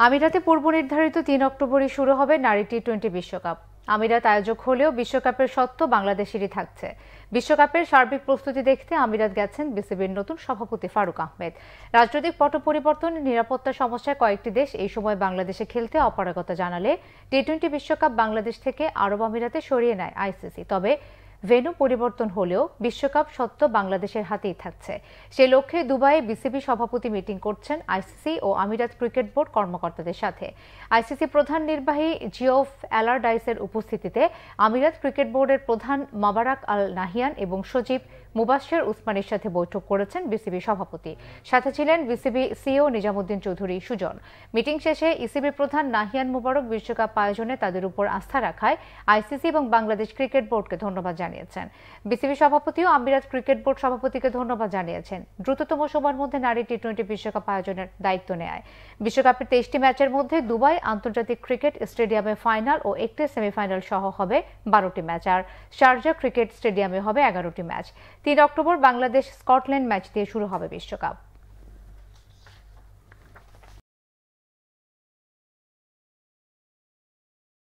আমিরাতে পূর্ব নির্ধারিত ৩ অক্টোবরই শুরু হবে নারী টি-20 বিশ্বকাপ। আমিরাত আয়োজক হলেও বিশ্বকাপের স্বত্ব বাংলাদেশেরই থাকছে। বিশ্বকাপের সার্বিক প্রস্তুতি দেখতে আমিরাত গেছেন বিসিবির নতুন সভাপতি ফারুক আহমেদ। রাজনৈতিক পট পরিবর্তন, নিরাপত্তা সমস্যায় কয়েকটি দেশ এই সময় বাংলাদেশে খেলতে অপারগতা জানালে টি-20 বিশ্বকাপ বাংলাদেশ থেকে আরব আমিরাতে সরিয়ে নেয় আইসিসি। তবে ভেন্যু পরিবর্তন হলেও বিশ্বকাপ স্বত্ব বাংলাদেশের হাতেই থাকছে। সেই লক্ষ্যে দুবাইয়ে বিসিবি সভাপতি মিটিং করছেন আইসিসি ও আমিরাত ক্রিকেট বোর্ড কর্মকর্তাদের সাথে। আইসিসি প্রধান নির্বাহী জিওফ অ্যালারডাইসের উপস্থিতিতে আমিরাত ক্রিকেট বোর্ডের প্রধান মাবারাক আল নাহিয়ান এবং সচিব মুবাশশির উসমানের সাথে বৈঠক করেছেন বিসিবি সভাপতি। সাথে ছিলেন BCB CEO Nizamuddin Chowdhury Sujan. Meeting শেষে ইসিবি প্রধান নাহিয়ান মুবারক বিশ্বকাপ আয়োজনে তাদের উপর আস্থা রাখায় আইসিসি এবং বাংলাদেশ ক্রিকেট বোর্ডকে ধন্যবাদ জানিয়েছেন। বিসিবি সভাপতিও আমিরাত ক্রিকেট বোর্ড সভাপতিকে ধন্যবাদ জানিয়েছেন দ্রুততম সময়ের মধ্যে নারী টি-20 বিশ্বকাপ আয়োজনের দায়িত্ব নেয়। বিশ্বকাপের 23টি ম্যাচের মধ্যে দুবাই আন্তর্জাতিক ক্রিকেট স্টেডিয়ামে ফাইনাল ও একটি সেমিফাইনাল সহ হবে 12টি ম্যাচ, আর শারজা ক্রিকেট স্টেডিয়ামে হবে 11টি match. 3 October Bangladesh Scotland match দিয়ে শুরু হবে বিশ্বকাপ।